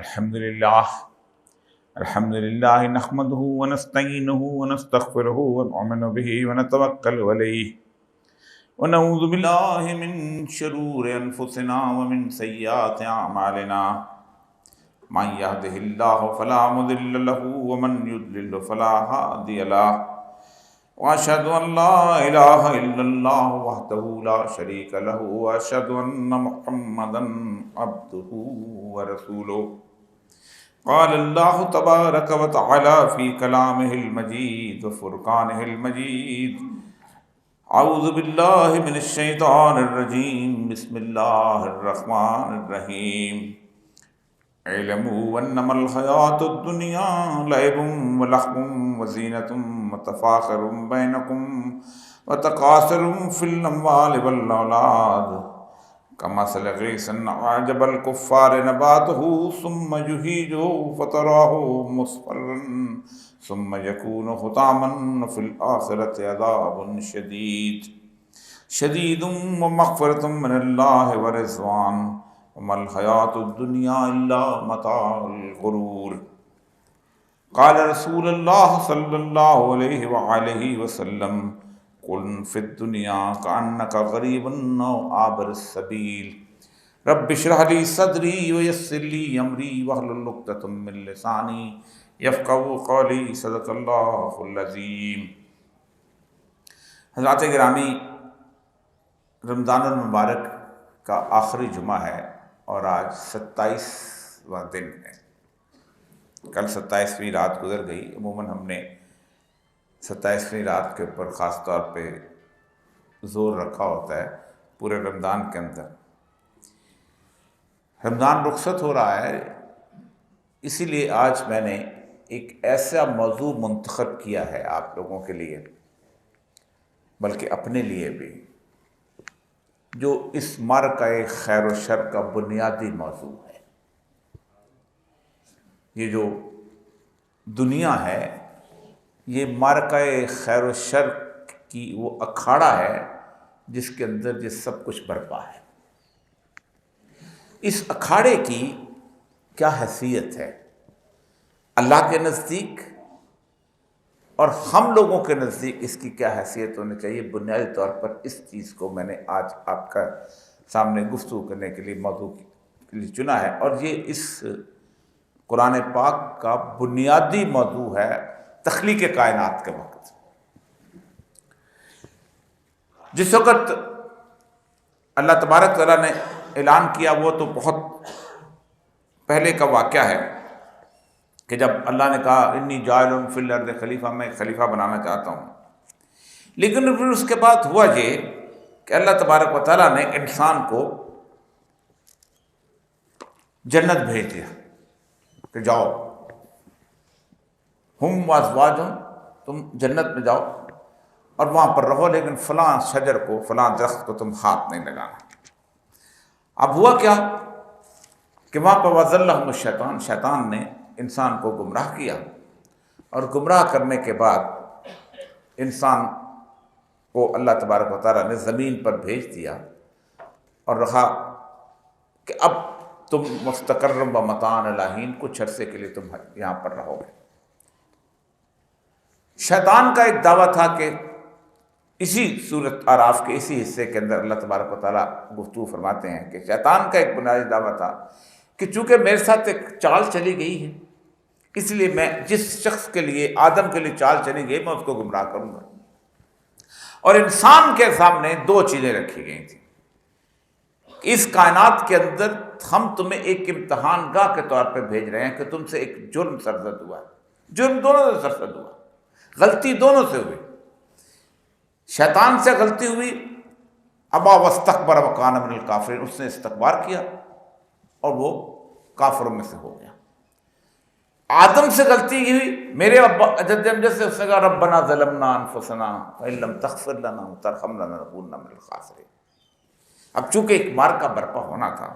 الحمد للہ نحمدہ ونستعینہ ونستغفرہ ونؤمن بہ ونتوکل علیہ ونعوذ باللہ من شرور انفسنا ومن سیئات اعمالنا من یہدہ اللہ فلا مضل له ومن یضلل فلا ہادی له واشہد ان لا الہ الا اللہ وحدہ لا شریک له واشہد ان محمدا عبدہ ورسولہ قال اللہ تبارک وتعالی فی کلامہ المجید وفرقانہ المجید اعوذ باللہ من الشیطان الرجیم بسم اللہ الرحمن الرحیم اعلموا انما الحیاۃ الدنیا لعب ولہو وزینۃ وتفاخر بینکم وتکاثر فی الاموال والاولاد کمثل غیث اعجب الکفار نباتہ ثم یہیجہ فتراہ مصفرا ثم یکون حطاما فی الآخرۃ عذاب شدید ومغفرۃ من اللہ ورضوان وما الحیاۃ الدنیا الا متاع الغرور قال رسول اللہ صلی اللہ علیہ وآلہ وسلم کن فی الدنیا کأنک غریب او عابر السبیل رب اشرح لی صدری ویسر لی امری واحلل عقدۃ من لسانی یفقہوا قولی صدق اللہ العظیم۔ حضرات گرامی، رمضان المبارک کا آخری جمعہ ہے اور آج 27واں دن ہے۔ کل 27ویں رات گزر گئی۔ عموماً ہم نے 27ویں رات کے اوپر خاص طور پہ زور رکھا ہوتا ہے پورے رمضان کے اندر۔ رمضان رخصت ہو رہا ہے، اسی لیے آج میں نے ایک ایسا موضوع منتخب کیا ہے آپ لوگوں کے لیے، بلکہ اپنے لیے بھی، جو اس معرکہ خیر و شر کا بنیادی موضوع ہے۔ یہ جو دنیا ہے، یہ معرکہ خیر و شر کی وہ اکھاڑا ہے جس کے اندر یہ سب کچھ برپا ہے۔ اس اکھاڑے کی کیا حیثیت ہے اللہ کے نزدیک، اور ہم لوگوں کے نزدیک اس کی کیا حیثیت ہونی چاہیے، بنیادی طور پر اس چیز کو میں نے آج آپ کا سامنے گفتگو کرنے کے لیے موضوع کے لیے چنا ہے۔ اور یہ اس قرآن پاک کا بنیادی موضوع ہے تخلیق کائنات کے وقت۔ جس وقت اللہ تبارک تعالیٰ نے اعلان کیا، وہ تو بہت پہلے کا واقعہ ہے کہ جب اللہ نے کہا انی جاعل فی الارض خلیفہ، میں خلیفہ بنانا چاہتا ہوں۔ لیکن پھر اس کے بعد ہوا یہ کہ اللہ تبارک و تعالیٰ نے انسان کو جنت بھیج دیا کہ جاؤ ہم وازواجہم، تم جنت میں جاؤ اور وہاں پر رہو، لیکن فلاں شجر کو، فلاں درخت کو تم ہاتھ نہیں لگانا۔ اب ہوا کیا کہ وہاں پر وَأَضَلَّهُمُ الشَّيْطَانُ، شیطان نے انسان کو گمراہ کیا، اور گمراہ کرنے کے بعد انسان کو اللہ تبارک و تعالیٰ نے زمین پر بھیج دیا اور رہا کہ اب تم مستقر و متاع الی حین، کچھ عرصے کے لیے تم یہاں پر رہو گے۔ شیطان کا ایک دعویٰ تھا کہ اسی سورۃ اعراف کے اسی حصے کے اندر اللہ تبارک و تعالیٰ گفتگو فرماتے ہیں کہ شیطان کا ایک بنیادی دعویٰ تھا کہ چونکہ میرے ساتھ ایک چال چلی گئی ہے، اس لیے میں جس شخص کے لیے، آدم کے لیے چال چلی گئی، میں اس کو گمراہ کروں گا۔ اور انسان کے سامنے دو چیزیں رکھی گئی تھیں۔ اس کائنات کے اندر ہم تمہیں ایک امتحان گاہ کے طور پہ بھیج رہے ہیں کہ تم سے ایک جرم سرزد ہوا ہے، جرم دونوں سے سرزد ہوا، غلطی دونوں سے ہوئی۔ شیطان سے غلطی ہوئی، ابا واستکبر وکان من الکافرین، اس نے استکبار کیا اور وہ کافروں میں سے ہو گیا۔ آدم سے غلطی ہوئی، میرے ابا جد سے اس نے کہا ربنا ظلمنا انفسنا وان لم تغفر لنا وترحمنا لنکونن من الخاسرین۔ اب چونکہ ایک معرکہ برپا ہونا تھا،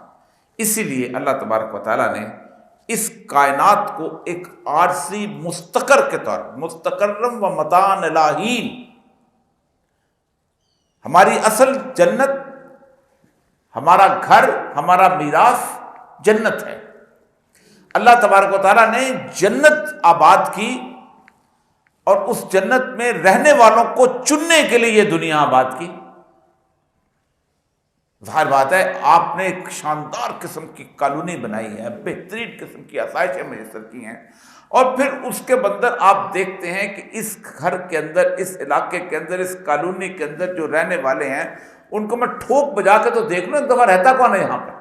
اسی لیے اللہ تبارک و تعالیٰ نے اس کائنات کو ایک عارضی مستقر کے طور پر، مستقرم و متاع الی حین، ہماری اصل جنت، ہمارا گھر، ہمارا میراث جنت ہے۔ اللہ تبارک و تعالیٰ نے جنت آباد کی اور اس جنت میں رہنے والوں کو چننے کے لیے یہ دنیا آباد کی۔ ظاہر بات ہے آپ نے ایک شاندار قسم کی کالونی بنائی ہے، بہترین قسم کی آسائشیں میسر کی ہیں، اور پھر اس کے اندر آپ دیکھتے ہیں کہ اس گھر کے اندر، اس علاقے کے اندر، اس کالونی کے اندر جو رہنے والے ہیں ان کو میں ٹھوک بجا کے تو دیکھ لوں ایک دفعہ رہتا کون ہے یہاں پر۔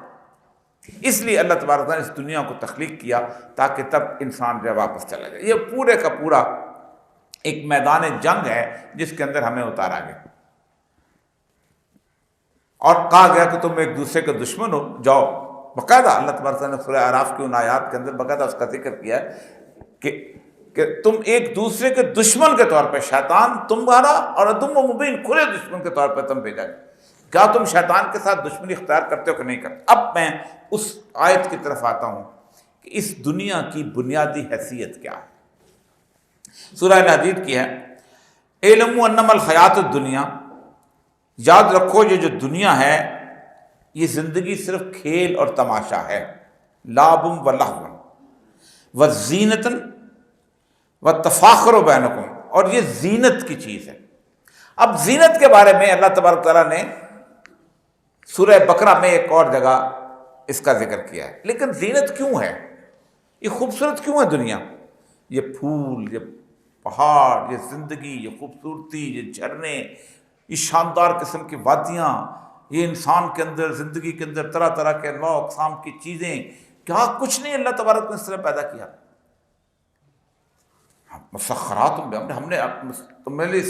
اس لیے اللہ تبارک تعالیٰ نے اس دنیا کو تخلیق کیا تاکہ تب انسان جو واپس چلا جائے۔ یہ پورے کا پورا ایک میدان جنگ ہے جس کے اندر ہمیں اتارا گیا، اور کہا گیا کہ تم ایک دوسرے کے دشمن ہو، جاؤ۔ باقاعدہ اللہ تبارک تعالیٰ نے سورہ اعراف کی ان آیات کے اندر باقاعدہ اس کا ذکر کیا ہے کہ تم ایک دوسرے کے دشمن کے طور پہ، شیطان تمہارا اور عدو مبین، کھلے دشمن کے طور پہ تم بھیجا گیا۔ کیا تم شیطان کے ساتھ دشمنی اختیار کرتے ہو کہ نہیں کرتے؟ اب میں اس آیت کی طرف آتا ہوں کہ اس دنیا کی بنیادی حیثیت کیا ہے۔ سورہ الحدید کی ہے، اعلموا انما الحیات الدنیا، یاد رکھو یہ جو دنیا ہے یہ زندگی صرف کھیل اور تماشا ہے، لعب و لہو و زینت و تفاخر بینکم، اور یہ زینت کی چیز ہے۔ اب زینت کے بارے میں اللہ تبارک تعالیٰ نے سورہ بقرہ میں ایک اور جگہ اس کا ذکر کیا ہے، لیکن زینت کیوں ہے؟ یہ خوبصورت کیوں ہے دنیا؟ یہ پھول، یہ پہاڑ، یہ زندگی، یہ خوبصورتی، یہ جھرنے، یہ شاندار قسم کی وادیاں، یہ انسان کے اندر، زندگی کے اندر طرح طرح کے نو اقسام کی چیزیں، کیا کچھ نہیں اللہ تبارک نے اس طرح پیدا کیا؟ مسخرات ہم نے تمہیں لیے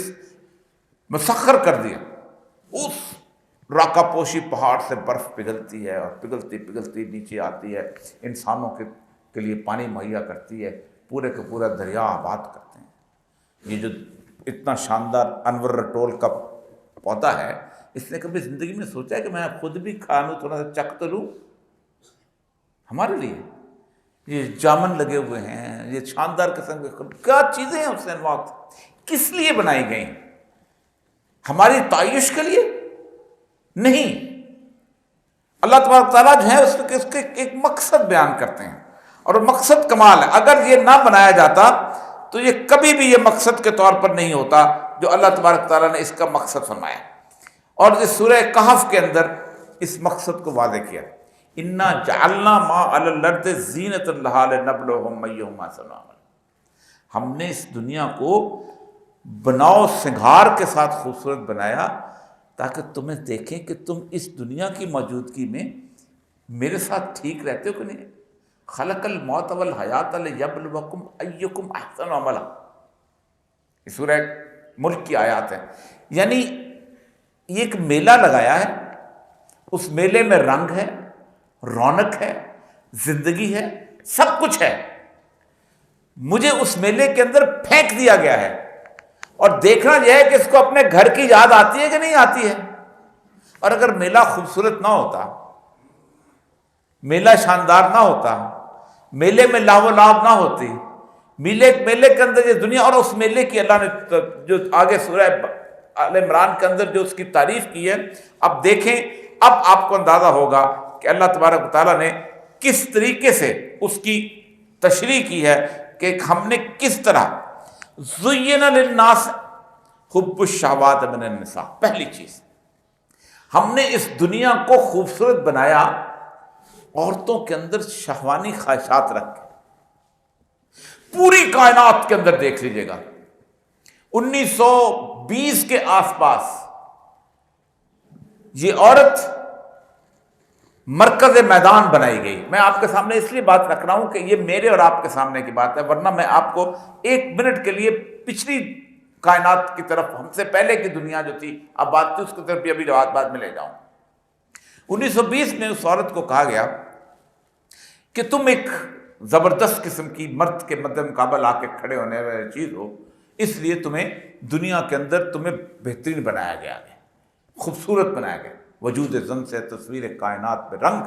مسخر کر دیا۔ اس راکا پوشی پہاڑ سے برف پگھلتی ہے اور پگھلتی پگھلتی نیچے آتی ہے، انسانوں کے لیے پانی مہیا کرتی ہے، پورے کا پورا دریا آباد کرتے ہیں۔ یہ جو اتنا شاندار انور رٹول کا پودا ہے، اس نے کبھی زندگی میں سوچا ہے کہ میں خود بھی کھا لوں، تھوڑا سا چکھ تو لوں؟ ہمارے لیے یہ جامن لگے ہوئے ہیں، یہ شاندار قسم کے کیا چیزیں ہیں اس نے کس لیے بنائی گئی؟ ہماری تعیش کے لیے نہیں۔ اللہ تبارک تعالیٰ جو ہے اس کے ایک مقصد بیان کرتے ہیں، اور وہ مقصد کمال ہے۔ اگر یہ نہ بنایا جاتا تو یہ کبھی بھی یہ مقصد کے طور پر نہیں ہوتا جو اللہ تبارک تعالیٰ نے اس کا مقصد فرمایا، اور اس سورہ کہف کے اندر اس مقصد کو واضح کیا۔ انا جعلنا ما علی الارض زینۃ لہا لنبلوہم ایہم احسن عملا، ہم نے اس دنیا کو بناؤ سنگھار کے ساتھ خوبصورت بنایا تاکہ تمہیں دیکھیں کہ تم اس دنیا کی موجودگی میں میرے ساتھ ٹھیک رہتے ہو کہ نہیں۔ خلق الموت والحیات لیبلوکم ایکم احسن عملا، یہ سورہ ملک کی آیات ہیں۔ یعنی یہ ایک میلہ لگایا ہے، اس میلے میں رنگ ہے، رونق ہے، زندگی ہے، سب کچھ ہے۔ مجھے اس میلے کے اندر پھینک دیا گیا ہے، اور دیکھنا یہ ہے کہ اس کو اپنے گھر کی یاد آتی ہے کہ نہیں آتی ہے۔ اور اگر میلہ خوبصورت نہ ہوتا، میلہ شاندار نہ ہوتا، میلے میں لاو و لعب نہ ہوتی، میلے کے اندر یہ دنیا، اور اس میلے کی اللہ نے جو آگے سورہ آل عمران کے اندر جو اس کی تعریف کی ہے، اب دیکھیں، اب آپ کو اندازہ ہوگا کہ اللہ تبارک و تعالیٰ نے کس طریقے سے اس کی تشریح کی ہے کہ ہم نے کس طرح زین للناس حب الشہوات من النساء۔ پہلی چیز، ہم نے اس دنیا کو خوبصورت بنایا عورتوں کے اندر شہوانی خواہشات رکھ کے۔ پوری کائنات کے اندر دیکھ لیجئے گا، 1920 کے آس پاس یہ عورت مرکز میدان بنائی گئی۔ میں آپ کے سامنے اس لیے بات رکھ رہا ہوں کہ یہ میرے اور آپ کے سامنے کی بات ہے، ورنہ میں آپ کو ایک منٹ کے لیے پچھلی کائنات کی طرف، ہم سے پہلے کی دنیا جو تھی اب بات تھی، اس کی طرف بھی ابھی بعد میں لے جاؤں۔ 1920 میں اس عورت کو کہا گیا کہ تم ایک زبردست قسم کی مرد کے مد مقابل آ کے کھڑے ہونے والی چیز ہو، اس لیے تمہیں دنیا کے اندر تمہیں بہترین بنایا گیا ہے، خوبصورت بنایا گیا۔ وجود زن سے تصویر کائنات میں رنگ،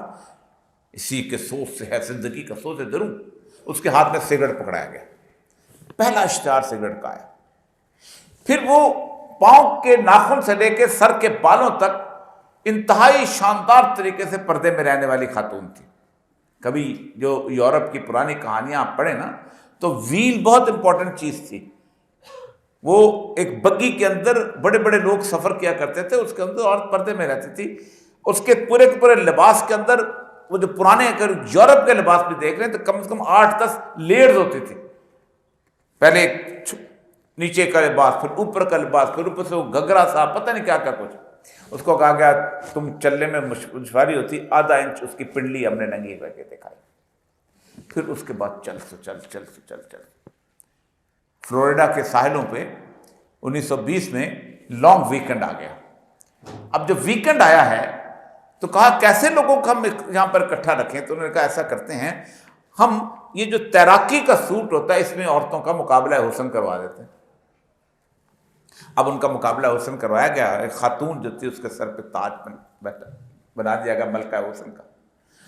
اسی کے سوز سے ہے زندگی کا سوز دروں۔ اس کے ہاتھ میں سگریٹ پکڑایا گیا، پہلا اشتہار سگریٹ کا ہے۔ پھر وہ پاؤں کے ناخن سے لے کے سر کے بالوں تک انتہائی شاندار طریقے سے پردے میں رہنے والی خاتون تھی۔ کبھی جو یورپ کی پرانی کہانیاں آپ پڑھیں نا تو ویل بہت امپورٹنٹ چیز تھی. وہ ایک بگی کے اندر بڑے بڑے لوگ سفر کیا کرتے تھے، اس کے اندر عورت پردے میں رہتی تھی، اس کے پورے لباس کے اندر وہ جو پرانے اگر یورپ کے لباس بھی دیکھ رہے ہیں تو کم سے کم 8-10 لیئرز ہوتی تھی. پہلے نیچے کا لباس، پھر اوپر کا لباس، پھر اوپر سے وہ گھگرا سا پتہ نہیں کیا کیا کچھ. اس کو کہا گیا تم چلنے میں دشواری ہوتی، آدھا انچ اس کی پنڈلی ہم نے ننگی کر کے دکھائی. پھر اس کے بعد چل فلوریڈا کے ساحلوں پہ 1920 میں لانگ ویکنڈ آ گیا. اب جب ویکنڈ آیا ہے تو کہا کیسے لوگوں کو ہم یہاں پر اکٹھا رکھیں. تو انہوں نے کہا ایسا کرتے ہیں، ہم یہ جو تیراکی کا سوٹ ہوتا ہے اس میں عورتوں کا مقابلہ حسن کروا دیتے ہیں. اب ان کا مقابلہ حسن کروایا گیا. ایک خاتون جو تھی اس کے سر پہ تاج بنا دیا گیا ملکہ حسن کا.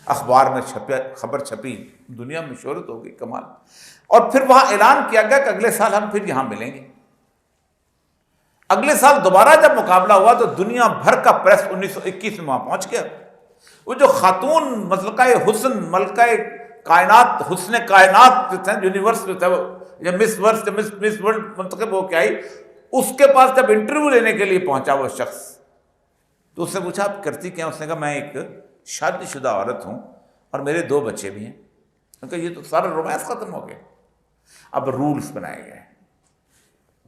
اخبار میں خبر چھپی، دنیا میں شہرت ہو گئی، کمال. اور پھر وہاں اعلان کیا گیا کہ اگلے سال ہم پھر یہاں ملیں گے. اگلے سال دوبارہ جب مقابلہ ہوا تو دنیا بھر کا پریس 1921 میں وہاں پہنچ گیا. وہ جو خاتون ملکہ حسن، ملکہ کائنات، حسن کائنات جو تھا، یونیورس جو تھا، یا مس ورس یا مس ورلڈ منتخب ہو کے آئی، اس کے پاس جب انٹرویو لینے کے لیے پہنچا وہ شخص تو اس سے پوچھا آپ کرتی کیا؟ اس نے کہا میں ایک شادی شدہ عورت ہوں اور میرے 2 بچے بھی ہیں. کہا یہ تو سارا رومانس ختم ہو گیا. اب رولز بنائے گئے،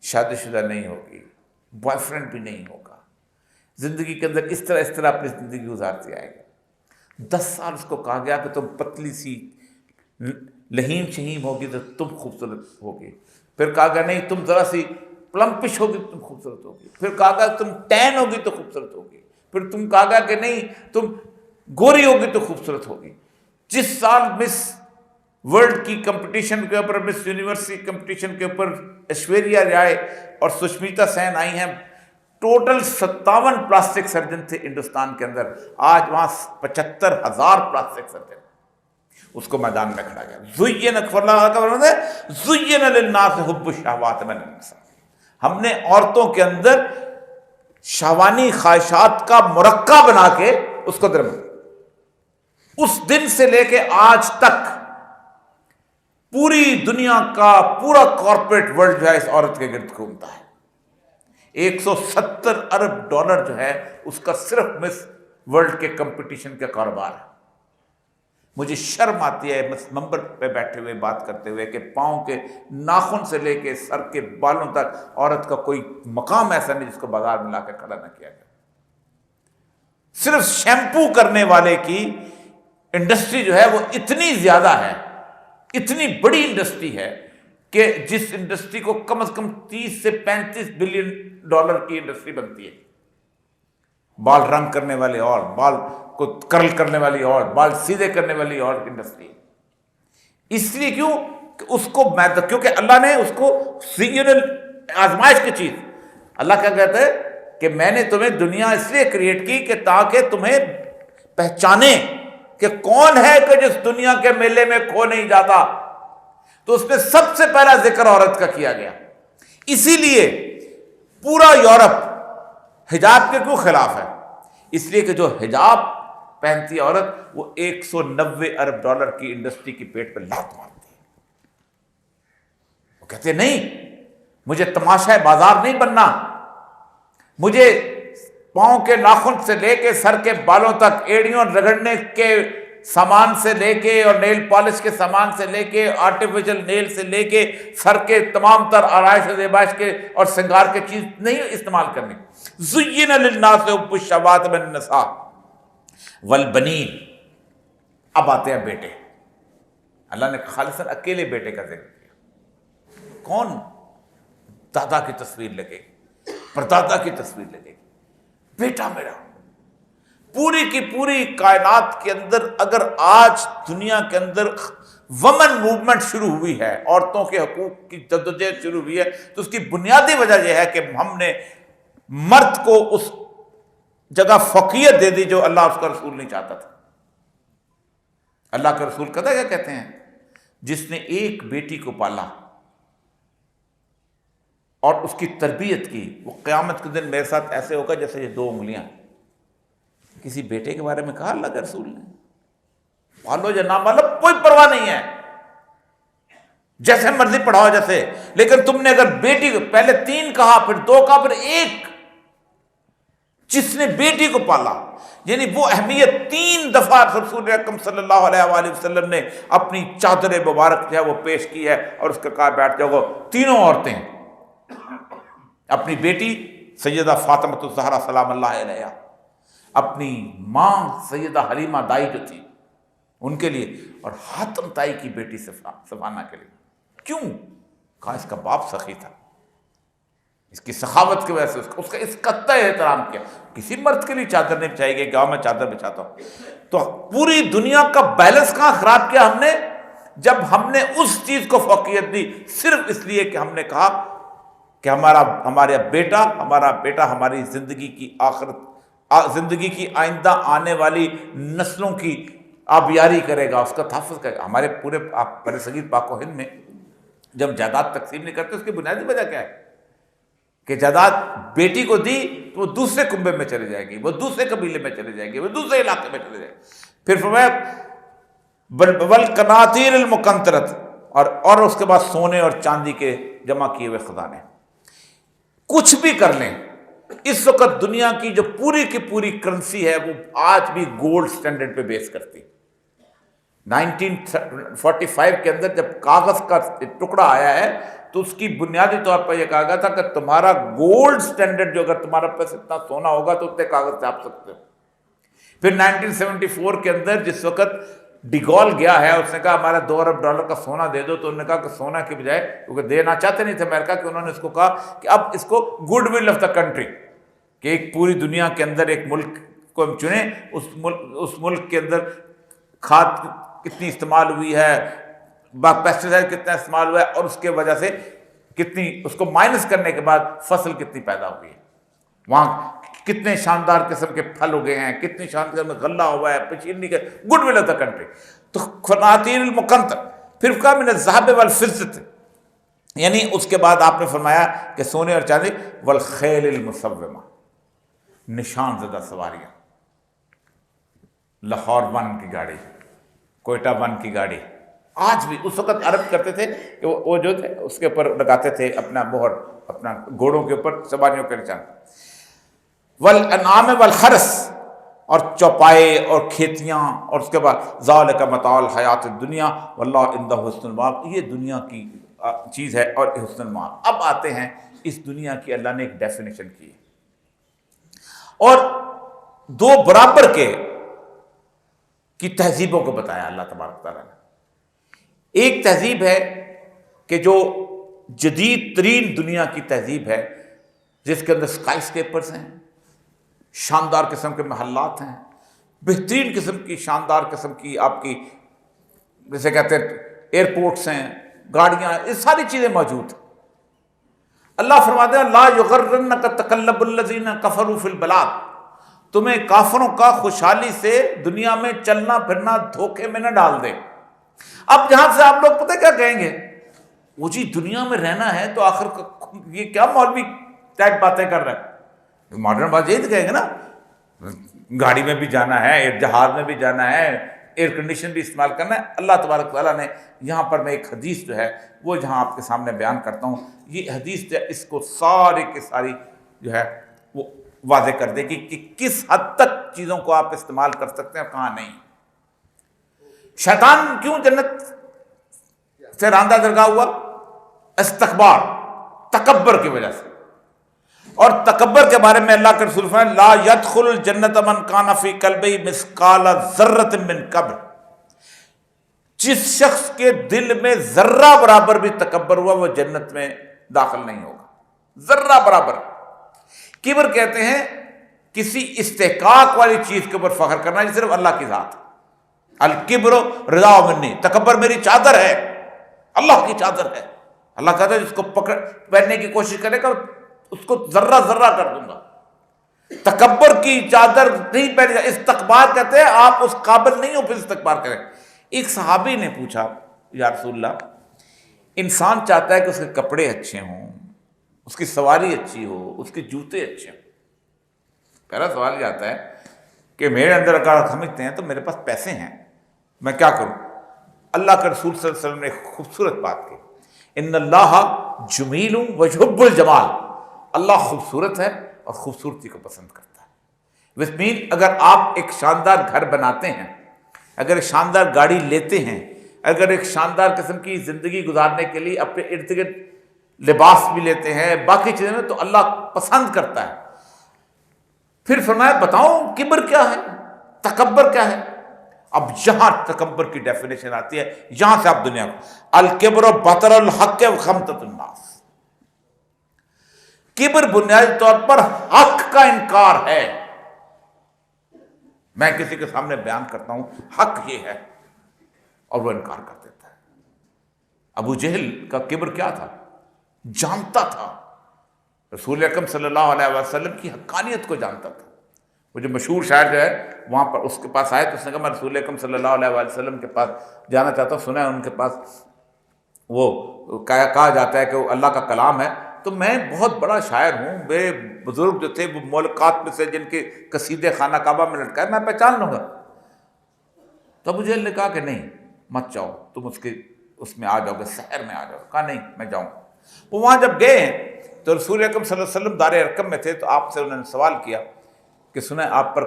شادی شدہ نہیں ہوگی، بوائے فرینڈ بھی نہیں ہوگا، زندگی کے اندر اس طرح اپنی زندگی گزارتی آئے گا. 10 سال اس کو کہا گیا کہ تم پتلی سی لہیم شہیم ہوگی تو تم خوبصورت ہوگی. پھر کہا گیا نہیں تم ذرا سی پلمپش ہوگی تو تم خوبصورت ہوگی. پھر کہا گیا تم ٹین ہوگی تو خوبصورت ہوگی. پھر تم کہا گیا کہ نہیں تم گوری ہوگی تو خوبصورت ہوگی. جس سال مس ورلڈ کی کمپٹیشن کے اوپر، مس یونیورس کی کمپٹیشن کے اوپر ایشوریا رائے اور سشمیتا سین آئی ہیں، ٹوٹل 57 پلاسٹک سرجن تھے ہندوستان کے اندر. آج وہاں 75,000 پلاسٹک سرجن. اس کو میدان میں کھڑا گیا. زُيِّنَ لِلنَّاسِ حُبُّ الشَّهَوَاتِ مِنَ النِّسَاءِ. ہم نے عورتوں کے اندر شہوانی خواہشات کا مرقع بنا کے اس کو درما. اس دن سے لے کے آج تک پوری دنیا کا پورا کارپوریٹ ورلڈ جو ہے اس عورت کے گرد گھومتا ہے. $170 ارب جو ہے اس کا صرف مس ورلڈ کے کمپٹیشن کا کاروبار ہے. مجھے شرم آتی ہے منبر پہ بیٹھے ہوئے بات کرتے ہوئے کہ پاؤں کے ناخن سے لے کے سر کے بالوں تک عورت کا کوئی مقام ایسا نہیں جس کو بازار میں لا کے کھڑا نہ کیا گیا. صرف شیمپو کرنے والے کی انڈسٹری جو ہے وہ اتنی زیادہ ہے، اتنی بڑی انڈسٹری ہے کہ جس انڈسٹری کو کم از کم 30 سے 35 بلین ڈالر کی انڈسٹری بنتی ہے. بال رنگ کرنے والے اور بال کو کرل کرنے والی اور بال سیدھے کرنے والی اور انڈسٹری. اس لیے کیوں کہ اس کو کیونکہ اللہ نے اس کو آزمائش کی چیز. اللہ کیا کہتا ہے کہ میں نے تمہیں دنیا اس لیے کریٹ کی کہ تاکہ تمہیں پہچانے کہ کون ہے کہ جس دنیا کے میلے میں کھو نہیں جاتا. تو اس میں سب سے پہلا ذکر عورت کا کیا گیا. اسی لیے پورا یورپ حجاب کے کیوں خلاف ہے؟ اس لیے کہ جو حجاب پہنتی عورت وہ $190 ارب کی انڈسٹری کی پیٹ پر لات مارتی ہے. وہ کہتے ہیں نہیں مجھے تماشا بازار نہیں بننا، مجھے پاؤں کے ناخن سے لے کے سر کے بالوں تک، ایڑیوں رگڑنے کے سامان سے لے کے اور نیل پالش کے سامان سے لے کے، آرٹیفیشل نیل سے لے کے، سر کے تمام تر آرائش و زیبائش کے اور سنگار کے چیز نہیں استعمال کرنی. زُيِّنَ لِلنَّاسِ حُبُّ الشَّهَوَاتِ مِنَ النِّسَاءِ وَالْبَنِينَ. اب آتے ہیں بیٹے. اللہ نے خالصاً اکیلے بیٹے کا ذکر کیا. کون دادا کی تصویر لگے گی، پردادا کی تصویر لگے گی؟ بیٹا میرا. پوری کی پوری کائنات کے اندر اگر آج دنیا کے اندر ومن موومنٹ شروع ہوئی ہے، عورتوں کے حقوق کی جدوجہد شروع ہوئی ہے، تو اس کی بنیادی وجہ یہ ہے کہ ہم نے مرد کو اس جگہ فوقیت دے دی جو اللہ اس کا رسول نہیں چاہتا تھا. اللہ کا رسول کہتا کیا کہتے ہیں؟ جس نے ایک بیٹی کو پالا اور اس کی تربیت کی، وہ قیامت کے دن میرے ساتھ ایسے ہوگا جیسے یہ 2 انگلیاں. کسی بیٹے کے بارے میں کہا اللہ کے رسول نے؟ پالو یا نہ پالو کوئی پرواہ نہیں ہے، جیسے مرضی پڑھاؤ جیسے، لیکن تم نے اگر بیٹی کو پہلے 3 کہا، پھر 2 کہا، پھر 1، جس نے بیٹی کو پالا، یعنی وہ اہمیت 3 دفعہ رسول اکرم صلی اللہ علیہ وآلہ وسلم نے اپنی چادر مبارک جو ہے وہ پیش کی ہے، اور اس کے کہا بیٹھ جاؤ، تینوں عورتیں، اپنی بیٹی سیدہ فاطمہ الزہرا سلام اللہ علیہا، اپنی ماں سیدہ حلیمہ دائی جو تھی ان کے لیے، اور حاتم تائی کی بیٹی سفانہ کے لیے۔ کیوں؟ کہا اس کا باپ سخی تھا، اس کی سخاوت کی وجہ سے اس کا اس قطع احترام کیا۔ کسی مرد کے لیے چادر نہیں بچھائی گئی، گاؤں میں چادر بچھاتا ہوں۔ تو پوری دنیا کا بیلنس کہاں خراب کیا ہم نے؟ جب ہم نے اس چیز کو فوقیت دی صرف اس لیے کہ ہم نے کہا کہ ہمارا بیٹا ہماری زندگی کی زندگی کی آئندہ آنے والی نسلوں کی آبیاری کرے گا، اس کا تحفظ کرے گا۔ ہمارے پورے بر صغیر پاک و ہند میں جب جائیداد تقسیم نہیں کرتے، اس کی بنیادی وجہ کیا ہے کہ جائیداد بیٹی کو دی تو وہ دوسرے کنبے میں چلے جائے گی، وہ دوسرے قبیلے میں چلے جائے گی، وہ دوسرے علاقے میں چلے جائے گی۔ پھر فرمایا والقناطیر المقنطرۃ، اور اس کے بعد سونے اور چاندی کے جمع کیے ہوئے خزانے۔ کچھ بھی کر لیں، اس وقت دنیا کی جو پوری کی پوری کرنسی ہے وہ آج بھی گولڈ سٹینڈرڈ پہ بیس کرتی ہے۔ 1945 کے اندر جب کاغذ کا ٹکڑا آیا ہے تو اس کی بنیادی طور پر یہ کہا گیا تھا کہ تمہارا گولڈ سٹینڈرڈ جو اگر تمہارے پاس اتنا سونا ہوگا تو اتنے کاغذ چھاپ سکتے ہو۔ پھر 1974 کے اندر جس وقت ڈیگول گیا ہے، اس نے کہا ہمارا $2 ارب کا سونا دے دو، تو انہوں نے کہا کہ سونا کی بجائے، کیونکہ دینا چاہتے نہیں تھے امریکہ، کہ انہوں نے اس کو کہا کہ اب اس کو good will of the country, کہ ایک پوری دنیا کے اندر ایک ملک کو ہم چنیں، اس ملک کے اندر کھاد کتنی استعمال ہوئی ہے، پیسٹی سائڈ کتنا استعمال ہوا ہے، اور اس کے وجہ سے کتنی، اس کو مائنس کرنے کے بعد فصل کتنی پیدا ہوئی ہے، وہاں کتنے شاندار قسم کے پھل اگے ہیں، کتنی شاندار قسم کا غلہ ہوا ہے، پچیرنی کا good will of the country. تو قناطیر المقنطر، پھر کہا من الذهب والفضة، یعنی اس کے بعد آپ نے فرمایا کہ سونے اور چاندی، والخیل المسومہ، نشان زدہ سواریاں، لاہور 1 کی گاڑی، کوئٹہ 1 کی گاڑی، آج بھی اس وقت عرب کرتے تھے کہ وہ جو تھے اس کے اوپر لگاتے تھے اپنا مہر، اپنا گھوڑوں کے اوپر سواریوں کے نشان۔ والانعام والحرث، اور چوپائے اور کھیتیاں، اور اس کے بعد ذالک متاع الحیات الدنیا واللہ عندہ حسن المآب، یہ دنیا کی چیز ہے اور حسن المآب۔ اب آتے ہیں اس دنیا کی، اللہ نے ایک ڈیفینیشن کی اور 2 برابر کی تہذیبوں کو بتایا اللہ تبارک تعالیٰ نے۔ ایک تہذیب ہے کہ جو جدید ترین دنیا کی تہذیب ہے، جس کے اندر اسکائی اسکیپرز ہیں، شاندار قسم کے محلات ہیں، بہترین قسم کی شاندار قسم کی آپ کی جیسے کہتے ہیں ایئرپورٹس ہیں، گاڑیاں، یہ ساری چیزیں موجود ہیں۔ اللہ فرماتے ہیں لا یغرنک تقلب الذین کفروا فی البلاد، تمہیں کافروں کا خوشحالی سے دنیا میں چلنا پھرنا دھوکے میں نہ ڈال دے۔ اب جہاں سے آپ لوگ پتہ کیا کہیں گے، وہ جی دنیا میں رہنا ہے تو آخر یہ کیا مولوی ٹائپ باتیں کر رہا ہے، ماڈرن بات یہی تو کہیں گے نا، گاڑی میں بھی جانا ہے، جہاز میں بھی جانا ہے، ایئر کنڈیشن بھی استعمال کرنا ہے۔ اللہ تبارک تعالیٰ نے یہاں پر میں ایک حدیث جو ہے وہ جہاں آپ کے سامنے بیان کرتا ہوں، یہ حدیث جو ہے اس کو سارے کی ساری جو ہے وہ واضح کر دے گی کہ کس حد تک چیزوں کو آپ استعمال کر سکتے ہیں اور کہاں نہیں۔ شیطان کیوں جنت سے راندہ درگاہ ہوا؟ استکبار، تکبر کی وجہ سے۔ اور تکبر کے بارے میں اللہ کے رسول فرمائے لا يدخل الجنت من کان فی قلبہ مثقال ذرۃ من کبر، جس شخص کے دل میں ذرہ برابر بھی تکبر ہوا وہ جنت میں داخل نہیں ہوگا، ذرہ برابر۔ کبر کہتے ہیں کسی استحقاق والی چیز کے اوپر فخر کرنا، یہ صرف اللہ کی ذات ہے۔ الکبر رضا منی، تکبر میری چادر ہے، اللہ کی چادر ہے۔ اللہ کہتا ہے جس کو پہننے کی کوشش کرے گا اس کو ذرہ ذرہ کر دوں گا۔ تکبر کی چادر نہیں پہنے گا، استکبار کہتے ہیں آپ اس قابل نہیں ہو پھر استکبار کریں۔ ایک صحابی نے پوچھا یا رسول اللہ، انسان چاہتا ہے کہ اس کے کپڑے اچھے ہوں، اس کی سواری اچھی ہو، اس کے جوتے اچھے ہوں۔ پہلا سوال یہ آتا ہے کہ میرے اندر اگر سمجھتے ہیں تو میرے پاس پیسے ہیں، میں کیا کروں؟ اللہ کے رسول صلی اللہ علیہ وسلم نے ایک خوبصورت بات کی، ان اللہ جمیل ویحب الجمال، اللہ خوبصورت ہے اور خوبصورتی کو پسند کرتا ہے۔ وچ مین اگر آپ ایک شاندار گھر بناتے ہیں، اگر ایک شاندار گاڑی لیتے ہیں، اگر ایک شاندار قسم کی زندگی گزارنے کے لیے اپنے ارد گرد لباس بھی لیتے ہیں، باقی چیزیں میں، تو اللہ پسند کرتا ہے۔ پھر فرمایا بتاؤں کبر کیا ہے، تکبر کیا ہے؟ اب یہاں تکبر کی ڈیفینیشن آتی ہے، یہاں سے آپ دنیا کو، الکبر بطر الحق وغمطۃ الناس، کبر بنیادی طور پر حق کا انکار ہے۔ میں کسی کے سامنے بیان کرتا ہوں حق یہ ہے اور وہ انکار کر دیتا ہے۔ ابو جہل کا کبر کیا تھا؟ جانتا تھا رسول اکرم صلی اللہ علیہ وسلم کی حقانیت کو جانتا تھا۔ وہ جو مشہور شاعر جو ہے وہاں پر اس کے پاس آئے تو اس نے کہا میں رسول اکرم صلی اللہ علیہ وسلم کے پاس جانا چاہتا ہوں، سنا ہے ان کے پاس وہ کہا جاتا ہے کہ وہ اللہ کا کلام ہے، تو میں بہت بڑا شاعر ہوں، میرے بزرگ جو تھے وہ مولکات میں سے جن کے قصیدے خانہ کعبہ میں لٹکائے میں پہچان لوں گا۔ تو ابو جہل نے کہا کہ نہیں مت جاؤ، تم اس میں آ جاؤ گے، سحر میں آ جاؤ۔ کہا نہیں میں جاؤں۔ وہ وہاں جب گئے تو رسول اکرم صلی اللہ علیہ وسلم دار ارقم میں تھے، تو آپ سے انہوں نے سوال کیا کہ سنیں آپ پر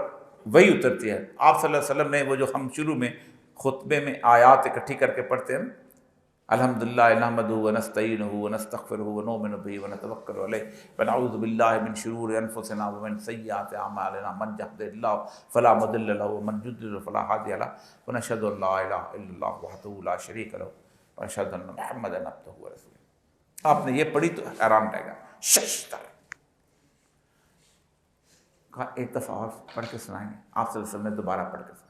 وحی اترتی ہے۔ آپ صلی اللہ علیہ وسلم نے وہ جو ہم شروع میں خطبے میں آیات اکٹھی کر کے پڑھتے ہیں، الحمدللہ نحمدہ ونستعینہ ونستغفرہ ونؤمن بہ ونتوکل علیہ ونعوذ باللہ من شرور انفسنا ومن سیئات اعمالنا من یہدہ اللہ فلا مضل لہ ومن یضلل فلا ہادی لہ ونشہد ان لا الہ الا اللہ وحدہ لا شریک لہ ونشہد ان محمدا عبدہ ورسولہ۔ آپ نے یہ پڑھی تو حیران رہ گا، ششتر کہا ایک دفعہ اور پڑھ کے سنائیں گے۔ آپ صلی اللہ علیہ وسلم نے دوبارہ پڑھ کے سنایا۔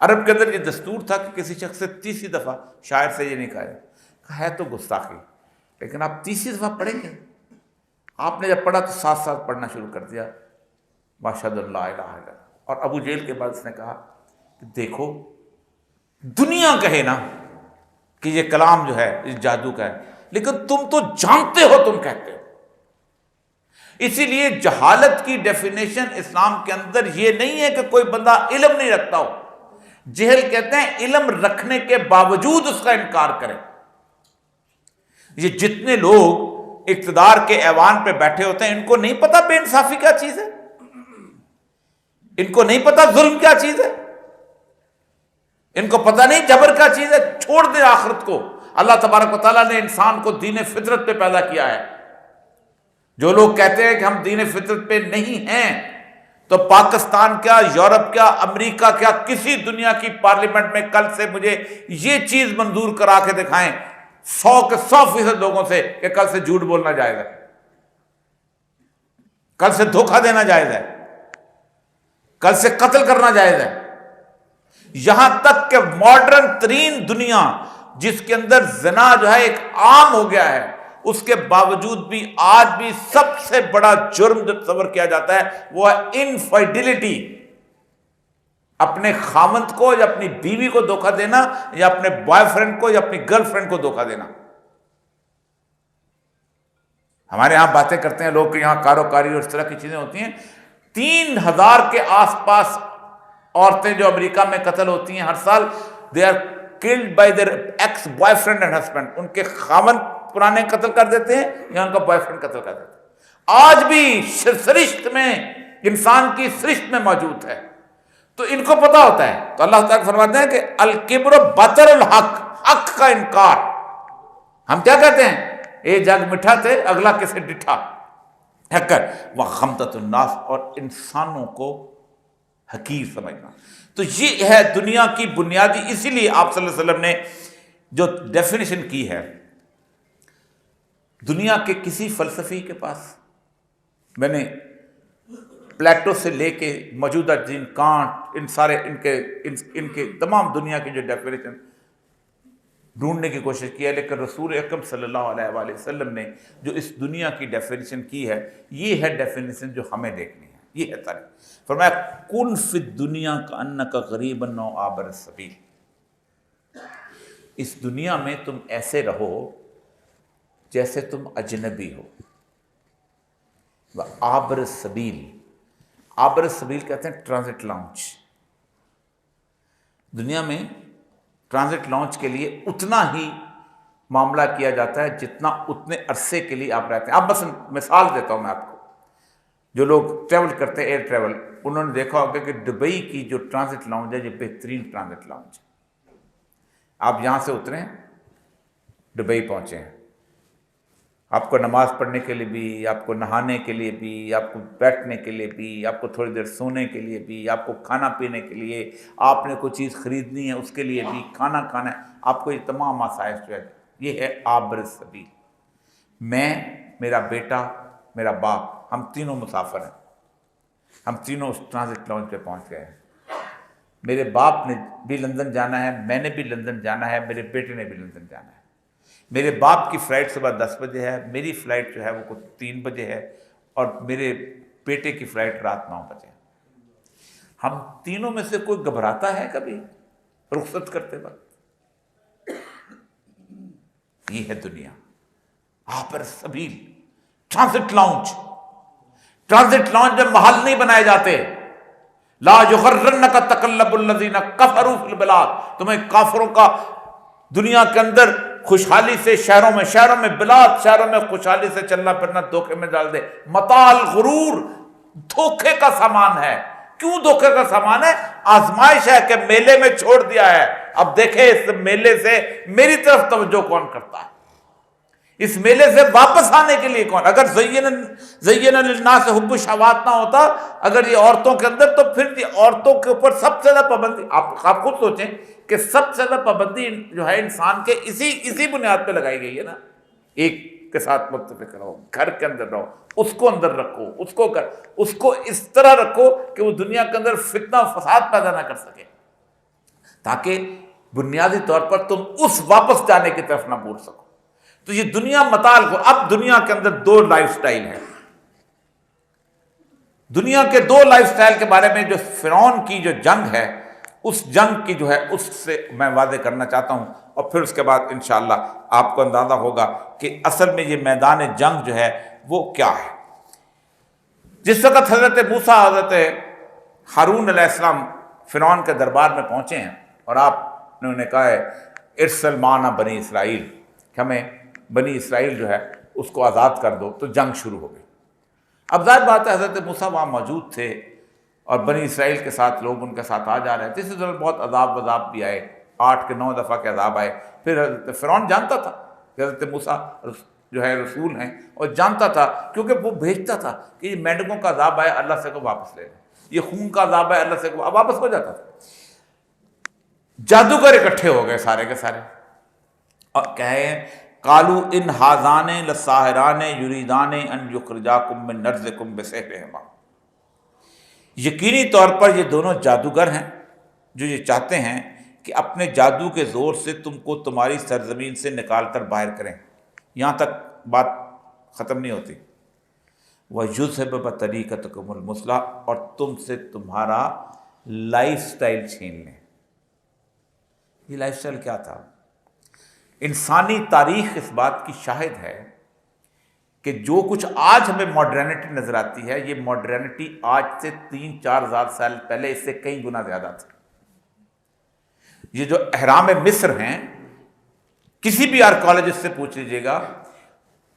عرب کے اندر یہ دستور تھا کہ کسی شخص سے تیسری دفعہ شاعر سے یہ نہیں کہا جائے، ہے تو گستاخی، لیکن آپ تیسری دفعہ پڑھیں گے۔ آپ نے جب پڑھا تو ساتھ ساتھ پڑھنا شروع کر دیا، واشہد ان لا الہ الا اللہ۔ اور ابو جہل کے بعد اس نے کہا کہ دیکھو دنیا کہے نا کہ یہ کلام جو ہے اس جادو کا ہے، لیکن تم تو جانتے ہو، تم کہتے ہو۔ اسی لیے جہالت کی ڈیفینیشن اسلام کے اندر یہ نہیں ہے کہ کوئی بندہ علم نہیں رکھتا ہو۔ جہل کہتے ہیں علم رکھنے کے باوجود اس کا انکار کرے۔ یہ جتنے لوگ اقتدار کے ایوان پہ بیٹھے ہوتے ہیں، ان کو نہیں پتا بے انصافی کیا چیز ہے، ان کو نہیں پتا ظلم کیا چیز ہے، ان کو پتا نہیں جبر کیا چیز ہے۔ چھوڑ دے آخرت کو۔ اللہ تبارک و تعالیٰ نے انسان کو دین فطرت پہ پیدا کیا ہے۔ جو لوگ کہتے ہیں کہ ہم دین فطرت پہ نہیں ہیں، تو پاکستان کیا، یورپ کیا، امریکہ کیا، کسی دنیا کی پارلیمنٹ میں کل سے مجھے یہ چیز منظور کرا کے دکھائیں 100% لوگوں سے کہ کل سے جھوٹ بولنا جائز ہے، کل سے دھوکہ دینا جائز ہے، کل سے قتل کرنا جائز ہے۔ یہاں تک کہ ماڈرن ترین دنیا جس کے اندر زنا جو ہے ایک عام ہو گیا ہے، اس کے باوجود بھی آج بھی سب سے بڑا جرم جو تصور کیا جاتا ہے وہ ہے انفائڈیلٹی، اپنے خامند کو یا اپنی بیوی کو دھوکہ دینا، یا اپنے بوائے فرینڈ کو یا اپنی گرل فرینڈ کو دھوکہ دینا۔ ہمارے یہاں باتیں کرتے ہیں لوگ کہ یہاں کاروکاری اور اس طرح کی چیزیں ہوتی ہیں۔ 3000 کے آس پاس عورتیں جو امریکہ میں قتل ہوتی ہیں ہر سال، they are called by their ex بوائے فرینڈ اینڈ ہسبینڈ، ان کے خامند پرانے قتل کر دیتے ہیں یا ان کا بوائے فرینڈ قتل کر دیتے ہیں۔ آج بھی سرشت میں، انسان کی سرشت میں موجود ہے، تو ان کو پتا ہوتا ہے۔ تو اللہ تعالیٰ فرماتے ہیں کہ الکبر بطر الحق، حق کا انکار۔ ہم کیا کہتے ہیں؟ اے جگ مٹھا تھے اگلا کسے ڈٹھا ہے، وغمطۃ الناس، اور انسانوں کو حقیر سمجھنا۔ تو یہ ہے دنیا کی بنیادی، اسی لیے آپ صلی اللہ علیہ وسلم نے جو ڈیفینیشن کی ہے دنیا کے کسی فلسفی کے پاس، میں نے پلیٹو سے لے کے موجودہ دن کانٹ، ان سارے ان کے تمام دنیا کی جو ڈیفینیشن ڈھونڈنے کی کوشش کی ہے، لیکن رسول اکرم صلی اللہ علیہ وآلہ وسلم نے جو اس دنیا کی ڈیفینیشن کی ہے، یہ ہے ڈیفینیشن جو ہمیں دیکھنی ہے، یہ ہے تعریف۔ فرمایا کن فی الدنیا کأنک غریب او عابر السبیل، اس دنیا میں تم ایسے رہو جیسے تم اجنبی ہو۔ عابر السبیل، عابر السبیل کہتے ہیں ٹرانزٹ لاؤنج۔ دنیا میں ٹرانزٹ لانچ کے لیے اتنا ہی معاملہ کیا جاتا ہے جتنا اتنے عرصے کے لیے آپ رہتے ہیں. اب بس مثال دیتا ہوں میں آپ کو. جو لوگ ٹریول کرتے ہیں ایئر ٹریول، انہوں نے دیکھا ہوگا کہ دبئی کی جو ٹرانزٹ لاؤنج ہے یہ بہترین ٹرانزٹ لاؤنج ہے. آپ یہاں سے اتریں، دبئی پہنچے ہیں، آپ کو نماز پڑھنے کے لیے بھی، آپ کو نہانے کے لیے بھی، آپ کو بیٹھنے کے لیے بھی، آپ کو تھوڑی دیر سونے کے لیے بھی، آپ کو کھانا پینے کے لیے، آپ نے کوئی چیز خریدنی ہے اس کے لیے بھی، کھانا کھانا ہے، آپ کو یہ تمام آسائش جو ہے یہ ہے عابر السبیل. میں، میرا بیٹا، میرا باپ، ہم تینوں مسافر ہیں. ہم تینوں اس ٹرانزٹ لانچ پہ پہنچ گئے ہیں. میرے باپ نے بھی لندن جانا ہے، میں نے بھی لندن جانا ہے، میرے بیٹے نے بھی لندن جانا ہے. میرے باپ کی فلائٹ صبح 10 بجے ہے، میری فلائٹ جو ہے وہ 3 بجے ہے، اور میرے بیٹے کی فلائٹ رات 9 بجے ہے. ہم تینوں میں سے کوئی گھبراتا ہے کبھی رخصت کرتے وقت؟ یہ ہے دنیا. عابر السبیل ٹرانزٹ لاؤنج. ٹرانزٹ لاؤنج میں محل نہیں بنائے جاتے. لا یغرنک تقلب الذین کفروا فی البلاد. تمہیں کافروں کا دنیا کے اندر خوشحالی سے شہروں میں بلاد شہروں میں خوشحالی سے چلنا پھرنا دھوکے میں ڈال دے. متاع الغرور دھوکے کا سامان ہے. کیوں دھوکے کا سامان ہے؟ آزمائش ہے کہ میلے میں چھوڑ دیا ہے. اب دیکھیں اس میلے سے میری طرف توجہ کون کرتا ہے، اس میلے سے واپس آنے کے لیے کون. اگر زین للناس حب الشہوات نہ ہوتا، اگر یہ عورتوں کے اندر، تو پھر یہ عورتوں کے اوپر سب سے زیادہ پابندی، آپ خود سوچیں کہ سب سے زیادہ پابندی جو ہے انسان کے اسی بنیاد پہ لگائی گئی ہے نا. ایک کے ساتھ متفق رہو، گھر کے اندر رہو، اس کو اندر رکھو، اس کو اس طرح رکھو کہ وہ دنیا کے اندر فتنہ و فساد پیدا نہ کر سکے، تاکہ بنیادی طور پر تم اس واپس جانے کی طرف نہ بول سکو. تو یہ دنیا متاع کو. اب دنیا کے اندر 2 لائف سٹائل ہیں. دنیا کے 2 لائف سٹائل کے بارے میں جو فرعون کی جو جنگ ہے، اس جنگ کی جو ہے اس سے میں واضح کرنا چاہتا ہوں، اور پھر اس کے بعد انشاءاللہ آپ کو اندازہ ہوگا کہ اصل میں یہ میدان جنگ جو ہے وہ کیا ہے. جس وقت حضرت موسیٰ، حضرت ہارون علیہ السلام فرعون کے دربار میں پہنچے ہیں، اور آپ نے انہیں کہا ہے ارسل معنا بنی اسرائیل، کہ ہمیں بنی اسرائیل جو ہے اس کو آزاد کر دو، تو جنگ شروع ہو گئی. اب ظاہر بات ہے حضرت موسیٰ وہاں موجود تھے، اور بنی اسرائیل کے ساتھ لوگ ان کے ساتھ آ جا رہے تھے. اسی طرح بہت عذاب بھی آئے، 8 کے 9 دفعہ کے عذاب آئے. پھر حضرت فرعون جانتا تھا کہ حضرت موسیٰ جو ہے رسول ہیں، اور جانتا تھا کیونکہ وہ بھیجتا تھا کہ یہ مینڈکوں کا عذاب آئے اللہ سے کو واپس لے لیں، یہ خون کا عذاب ہے اللہ سے کو واپس ہو جاتا تھا. جادوگر اکٹھے ہو گئے سارے کے سارے، اور کہیں قالوا ان ھذان لساحران یریدان ان یخرجاکم من ارضکم بسحرہما. یقینی طور پر یہ دونوں جادوگر ہیں جو یہ چاہتے ہیں کہ اپنے جادو کے زور سے تم کو تمہاری سرزمین سے نکال کر باہر کریں. یہاں تک بات ختم نہیں ہوتی. وَيُذْهِبَ بِطَرِيقَتِكُمُ الْمُثْلَىٰ، اور تم سے تمہارا لائف سٹائل چھین لیں. یہ لائف سٹائل کیا تھا؟ انسانی تاریخ اس بات کی شاہد ہے کہ جو کچھ آج ہمیں ماڈرنٹی نظر آتی ہے، یہ ماڈرنٹی آج سے 3-4 ہزار سال پہلے اس سے کئی گنا زیادہ تھی. یہ جو اہرام مصر ہیں، کسی بھی آرکیالوجسٹ سے پوچھ لیجیے گا،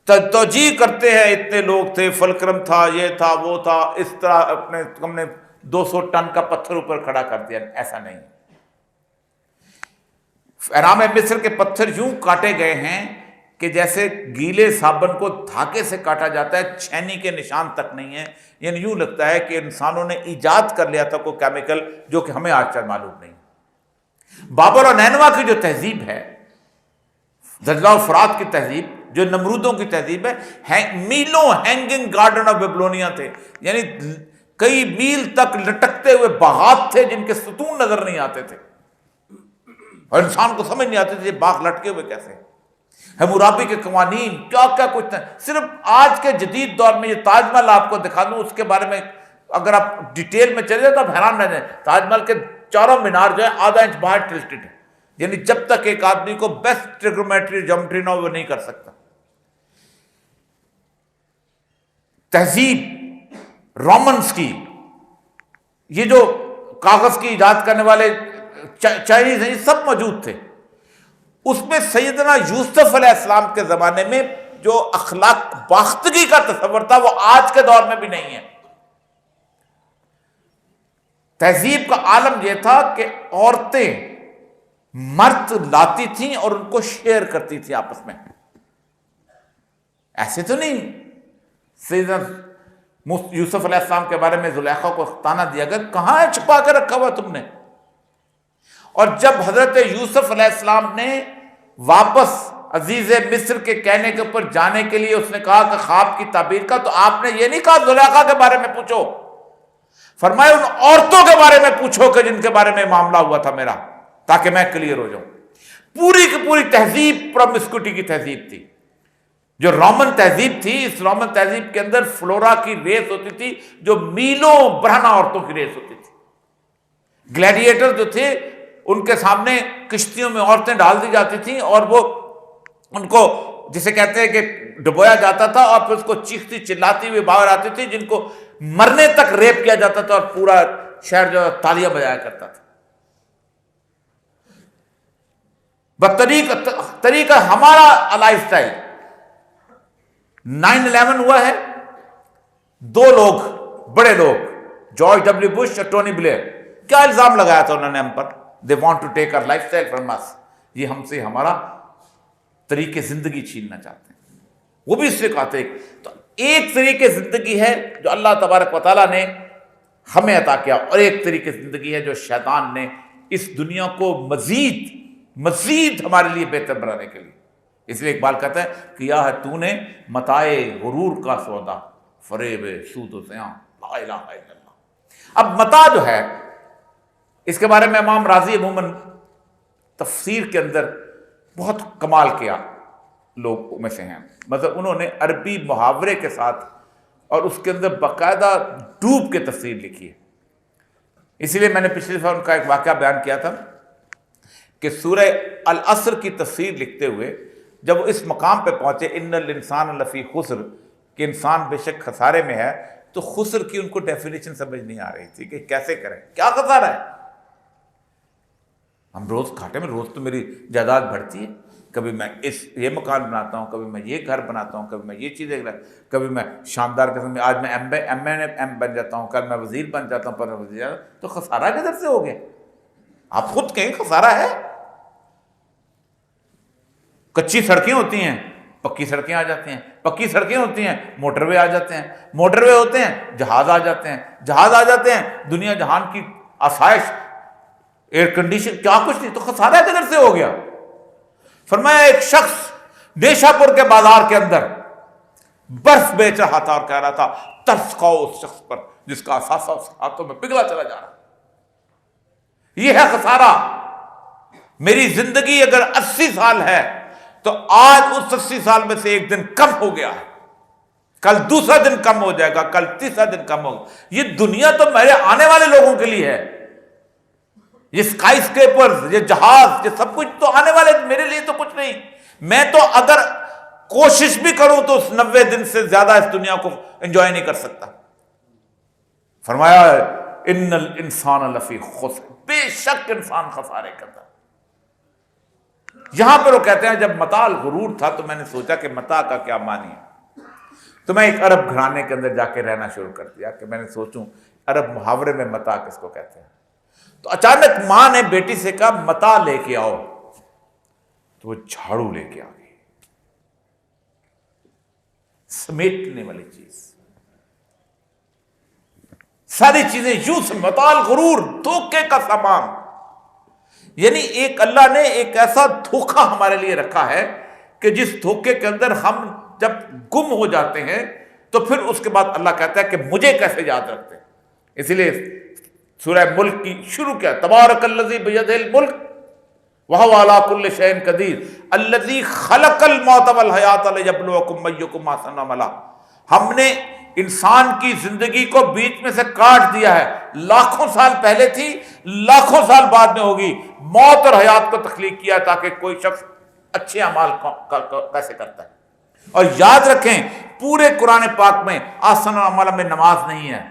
توجیہ کرتے ہیں اتنے لوگ تھے، فلکرم تھا، یہ تھا، وہ تھا، اس طرح ہم نے 200 ٹن کا پتھر اوپر کھڑا کر دیا. ایسا نہیں. اہرام مصر کے پتھر یوں کاٹے گئے ہیں کہ جیسے گیلے صابن کو دھاگے سے کاٹا جاتا ہے، چھینی کے نشان تک نہیں ہے. یعنی یوں لگتا ہے کہ انسانوں نے ایجاد کر لیا تھا کوئی کیمیکل جو کہ ہمیں آج تک معلوم نہیں. بابل و نینوا کی جو تہذیب ہے، دجلہ و فرات کی تہذیب، جو نمرودوں کی تہذیب ہے، میلوں ہینگنگ گارڈن آف بیبلونیا تھے. یعنی کئی میل تک لٹکتے ہوئے باغات تھے جن کے ستون نظر نہیں آتے تھے، اور انسان کو سمجھ نہیں آتے تھے یہ باغ لٹکے ہوئے کیسے. حمورابی کے قوانین کیا کیا کچھ تھا. صرف آج کے جدید دور میں یہ تاج محل آپ کو دکھا دوں، اس کے بارے میں اگر آپ ڈیٹیل میں چلے جائیں تو آپ حیران رہ جائیں. تاج محل کے چاروں مینار جو ہے آدھا انچ باہر ٹلٹڈ ہے. یعنی جب تک ایک آدمی کو بیسٹ ٹریگومیٹری جیومیٹری نہ ہو وہ نہیں کر سکتا. تہذیب رومنس کی، یہ جو کاغذ کی ایجاد کرنے والے چائنیز ہیں، سب موجود تھے. اس میں سیدنا یوسف علیہ السلام کے زمانے میں جو اخلاق باختگی کا تصور تھا وہ آج کے دور میں بھی نہیں ہے. تہذیب کا عالم یہ تھا کہ عورتیں مرد لاتی تھیں اور ان کو شیئر کرتی تھی آپس میں. ایسے تو نہیں. سیدنا یوسف علیہ السلام کے بارے میں زلیخا کو تانا دیا گیا، کہاں ہے چھپا کے رکھا ہوا تم نے؟ اور جب حضرت یوسف علیہ السلام نے واپس عزیز مصر کے کہنے کے اوپر جانے کے لیے اس نے کہا کہ خواب کی تعبیر کا، تو آپ نے یہ نہیں کہا زلیخا کے بارے میں پوچھو، فرمایا ان عورتوں کے بارے میں پوچھو کہ جن کے بارے میں معاملہ ہوا تھا میرا، تاکہ میں کلیئر ہو جاؤں. پوری کی پوری تہذیب پرومسکوٹی کی تہذیب تھی. جو رومن تہذیب تھی، اس رومن تہذیب کے اندر فلورا کی ریس ہوتی تھی جو میلوں برہنہ عورتوں کی ریس ہوتی تھی. گلیڈیٹر جو تھے ان کے سامنے کشتیوں میں عورتیں ڈال دی جاتی تھیں اور وہ ان کو جسے کہتے ہیں کہ ڈبویا جاتا تھا اور پھر اس کو چیختی چلاتی ہوئی باہر آتی تھی، جن کو مرنے تک ریپ کیا جاتا تھا اور پورا شہر جو تالیاں بجایا کرتا تھا. طریقہ ہمارا لائف سٹائل. 9/11 ہوا ہے، دو لوگ بڑے لوگ جارج ڈبلیو بش اور ٹونی بلیئر، کیا الزام لگایا تھا انہوں نے ہم پر؟ They want to take our lifestyle from us. یہ ہم سے ہمارا طریقے زندگی چھیننا چاہتے ہیں. وہ بھی اس سے کہتے ہیں تو ایک طریقے زندگی ہے جو اللہ تبارک و تعالیٰ نے ہمیں عطا کیا، اور ایک طریقے زندگی ہے جو شیطان نے اس دنیا کو مزید ہمارے لیے بہتر بنانے کے لیے. اس لیے اقبال کہتا ہے کیا ہے تو نے متاع غرور کا سودا، فریب سود و زیاں لا الہ الا اللہ. اب متاع جو ہے اس کے بارے میں امام راضی عموماً تفسیر کے اندر بہت کمال کیا لوگ میں سے ہیں. مطلب انہوں نے عربی محاورے کے ساتھ اور اس کے اندر باقاعدہ ڈوب کے تفسیر لکھی ہے. اسی لیے میں نے پچھلی دفعہ ان کا ایک واقعہ بیان کیا تھا کہ سورہ العصر کی تفسیر لکھتے ہوئے جب وہ اس مقام پہ پہنچے ان الانسان لفی خسر، کہ انسان بے شک خسارے میں ہے، تو خسر کی ان کو ڈیفینیشن سمجھ نہیں آ رہی تھی کہ کیسے کریں، کیا خسارہ ہے. ہم روز کھاتے میں، روز تو میری جائیداد بڑھتی ہے، کبھی میں یہ مکان بناتا ہوں، کبھی میں یہ گھر بناتا ہوں، کبھی میں یہ چیزیں، کبھی میں شاندار قسم میں، آج میں ایم بن جاتا ہوں، کل میں وزیر بن جاتا ہوں، پر وزیر، تو خسارہ کدھر سے ہو گیا؟ آپ خود کہیں خسارہ ہے. کچی سڑکیں ہوتی ہیں، پکی سڑکیں آ جاتی ہیں، پکی سڑکیں ہوتی ہیں، موٹر وے آ جاتے ہیں، موٹر وے ہوتے ہیں، جہاز آ جاتے ہیں، جہاز آ جاتے ہیں، دنیا جہان کی آسائش، ایئر کنڈیشن، کیا کچھ نہیں. تو خسارہ کدھر سے ہو گیا؟ فرمایا ایک شخص نیشا پور کے بازار کے اندر برف بیچ رہا تھا اور کہہ رہا تھا ترس کھاؤ اس شخص پر جس کا اثاثہ اس ہاتھوں میں پگھلا چلا جا رہا. یہ ہے خسارہ. میری زندگی اگر 80 سال ہے تو آج اس 80 سال میں سے ایک دن کم ہو گیا ہے، کل دوسرا دن کم ہو جائے گا، کل تیسرا دن کم ہوگا. یہ دنیا تو میرے آنے والے لوگوں کے لیے ہے. یہ اسکائی اسکیپرز، یہ جہاز، یہ سب کچھ تو آنے والے، میرے لیے تو کچھ نہیں. میں تو اگر کوشش بھی کروں تو اس 90 دن سے زیادہ اس دنیا کو انجوائے نہیں کر سکتا. فرمایا ان الانسان لفی خسر، بے شک انسان خسارے کا تھا. یہاں پر وہ کہتے ہیں جب متاع الغرور تھا تو میں نے سوچا کہ متاع کا کیا معنی ہے. تو میں ایک عرب گھرانے کے اندر جا کے رہنا شروع کر دیا کہ میں نے سوچوں عرب محاورے میں متاع کس کو کہتے ہیں. تو اچانک ماں نے بیٹی سے کہا متاع لے کے آؤ، تو وہ جھاڑو لے کے آ گئی، سمیٹنے والی چیز، ساری چیزیں یوں سے. متاع الغرور، دھوکے کا سامان. یعنی ایک اللہ نے ایک ایسا دھوکہ ہمارے لیے رکھا ہے کہ جس دھوکے کے اندر ہم جب گم ہو جاتے ہیں تو پھر اس کے بعد اللہ کہتا ہے کہ مجھے کیسے یاد رکھتے ہیں. اسی لیے سورہ ملک کی شروع کیا، تبارک الذی بیدہ الملک وہو علی کل شیء قدیر الذی خلق الموت والحیات لیبلوکم ایکم احسن عملا. ہم نے انسان کی زندگی کو بیچ میں سے کاٹ دیا ہے. لاکھوں سال پہلے تھی، لاکھوں سال بعد میں ہوگی. موت اور حیات کو تخلیق کیا تاکہ کوئی شخص اچھے اعمال کیسے کرتا ہے. اور یاد رکھیں پورے قرآن پاک میں احسن عمل میں نماز نہیں ہے،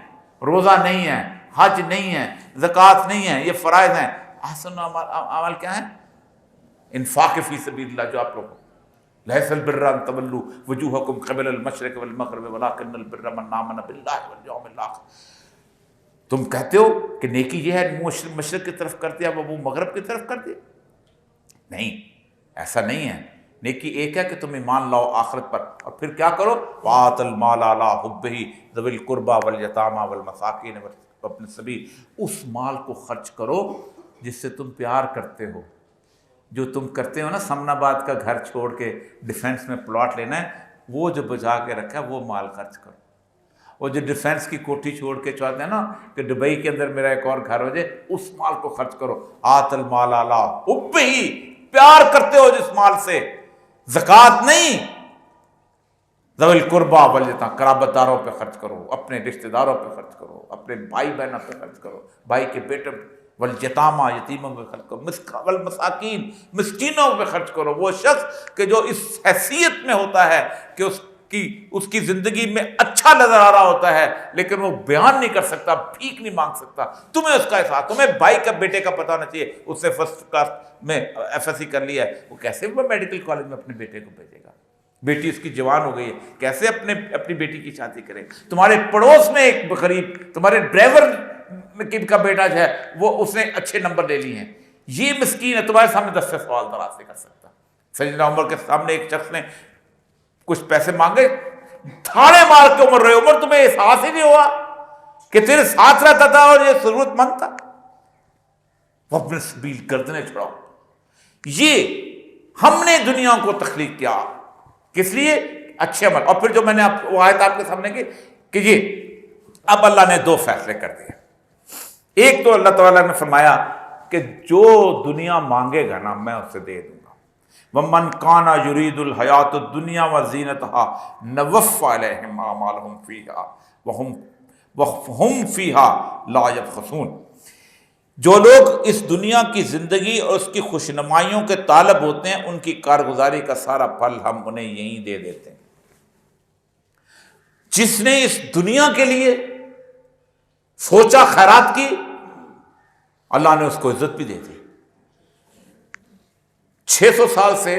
روزہ نہیں ہے، حج نہیں ہے، زکوٰۃ نہیں ہے، یہ فرائض ہیں. احسن اعمال کیا ہیں؟ انفاق فی سبیل اللہ، جو آپ لوگوں لیس البر ان تولوا وجوہکم قبل المشرق والمغرب ولکن البر من آمن باللہ والیوم الآخر۔ تم کہتے ہو کہ نیکی یہ ہے منہ مشرق کی طرف کر دیا وہ مغرب کی طرف کر دیا، نہیں، ایسا نہیں ہے۔ نیکی ایک ہے کہ تم ایمان لاؤ آخرت پر، اور پھر کیا کرو؟ وَآتَ الْمَالَ عَلَىٰ حُبِّهِ ذَوِي الْقُرْبَىٰ وَالْيَتَامَىٰ وَالْمَسَاكِينِ وَابْنِ السَّبِيلِ، اس مال کو خرچ کرو جس سے تم پیار کرتے ہو۔ جو تم کرتے ہو نا سمن آباد کا گھر چھوڑ کے ڈیفینس میں پلاٹ لینا ہے، وہ جو بچا کے رکھا ہے وہ مال خرچ کرو۔ وہ جو ڈیفینس کی کوٹھی چھوڑ کے چاہتے ہیں نا کہ دبئی کے اندر میرا ایک اور گھر ہو جائے، اس مال کو خرچ کرو۔ آت المال علی حبہ، پیار کرتے ہو جس مال سے، زکوٰۃ نہیں، ذوی القربیٰ والیتامى، قرابت داروں پہ خرچ کرو، اپنے رشتہ داروں پہ خرچ کرو، اپنے بھائی بہنوں پہ خرچ کرو، بھائی کے بیٹے، والیتامى، یتیموں پہ خرچ کرو، والمساکین، مسکینوں پہ خرچ کرو۔ وہ شخص کہ جو اس حیثیت میں ہوتا ہے کہ اس کی زندگی میں اچھا نظر آ رہا ہوتا ہے لیکن وہ بیان نہیں کر سکتا، بھیک نہیں مانگ سکتا، تمہیں اس کا احساس، تمہیں بھائی کا بیٹے کا پتہ ہونا چاہیے اس نے فرسٹ کلاس میں ایف ایس سی کر لیا ہے، وہ کیسے وہ میڈیکل کالج میں اپنے بیٹے کو بھیجے گا؟ بیٹی اس کی جوان ہو گئی ہے، کیسے اپنی بیٹی کی شادی کرے؟ تمہارے پڑوس میں ایک غریب، تمہارے ڈرائیور کا بیٹا جو ہے وہ اس نے اچھے نمبر لے لیے ہیں، یہ مسکین ہے، تمہارے سامنے 10 سے سوال دراز نہیں کر سکتا۔ سیدنا عمر کے سامنے ایک شخص نے کچھ پیسے مانگے، تھاڑے مار کے عمر رہے، عمر تمہیں احساس ہی نہیں ہوا کہ تیرے ساتھ رہتا تھا اور یہ ضرورت مند تھا؟ وہ اپنے سبیل گردنیں چھڑاؤ۔ یہ ہم نے دنیا کو تخلیق کیا کس لیے؟ اچھے عمل۔ اور پھر جو میں نے وہ آیت آپ کے سامنے کی کہ یہ اب اللہ نے 2 فیصلے کر دیے۔ ایک تو اللہ تعالیٰ نے فرمایا کہ جو دنیا مانگے گا نا میں اسے دے دوں گا۔ وَمَنْ كَانَ يُرِيدُ الْحَيَاةَ الدُّنْيَا وَزِينَتَهَا نَوَفَّ إِلَيْهِمْ أَعْمَالَهُمْ فِيهَا وَهُمْ فِيهَا لَا يَبْخَسُونَ۔ جو لوگ اس دنیا کی زندگی اور اس کی خوشنمائیوں کے طالب ہوتے ہیں، ان کی کارگزاری کا سارا پھل ہم انہیں یہیں دے دیتے ہیں۔ جس نے اس دنیا کے لیے سوچا، خیرات کی، اللہ نے اس کو عزت بھی دے دی۔ 600 سال سے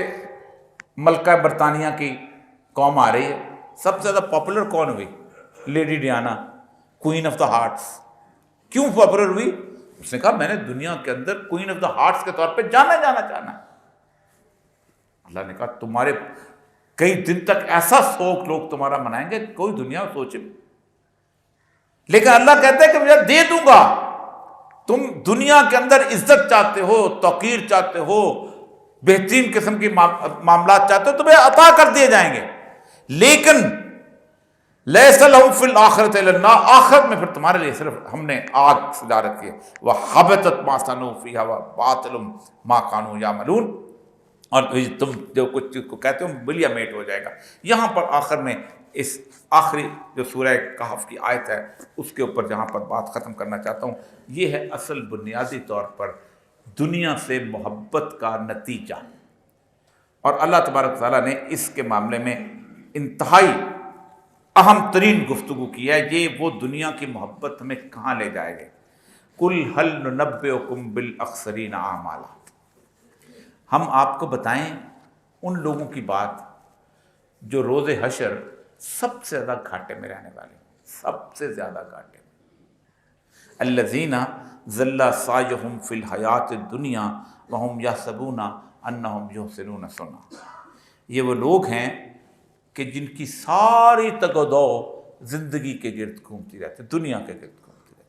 ملکہ برطانیہ کی قوم آ رہی ہے، سب سے زیادہ پاپولر کون ہوئی؟ Lady Diana, queen of the hearts. کیوں پاپولر ہوئی؟ اس نے کہا میں نے دنیا کے اندر کوئین آف دا ہارٹس کے طور پہ جانا چاہنا ہے۔ اللہ نے کہا تمہارے کئی دن تک ایسا شوق لوگ تمہارا منائیں گے کوئی دنیا سوچے، لیکن اللہ کہتا ہے کہ میں دے دوں گا۔ تم دنیا کے اندر عزت چاہتے ہو، توقیر چاہتے ہو، بہترین قسم کی معاملات چاہتے ہو، تمہیں عطا کر دیے جائیں گے، لیکن لیس لہم فی الآخرۃ الا النار، آخرت میں پھر تمہارے لیے صرف ہم نے آگ سجا رکھی ہے۔ وحبطت ما صنعوا فیہا وباطل ما کانوا یعملون، اور تم جو کچھ چیز کو کہتے ہو بلیا میٹ ہو جائے گا۔ یہاں پر آخر میں اس آخری جو سورہ کہف کی آیت ہے اس کے اوپر جہاں پر بات ختم کرنا چاہتا ہوں، یہ ہے اصل بنیادی طور پر دنیا سے محبت کا نتیجہ۔ اور اللہ تبارک تعالیٰ نے اس کے معاملے میں انتہائی اہم ترین گفتگو کی ہے۔ یہ وہ دنیا کی محبت ہمیں کہاں لے جائے گے؟ قُلْ هَلْ نُنَبِّئُكُمْ بِالْأَخْسَرِينَ أَعْمَالًا، ہم آپ کو بتائیں ان لوگوں کی بات جو روز حشر سب سے زیادہ گھاٹے میں رہنے والے، سب سے زیادہ گھاٹے میں۔ الذین ضل سعیہم فی الحیاۃ الدنیا وہم یحسبون انہم یحسنون صنعا، یہ وہ لوگ ہیں کہ جن کی ساری تگ و دو زندگی کے گرد گھومتی رہتی، دنیا کے گرد گھومتی رہتی۔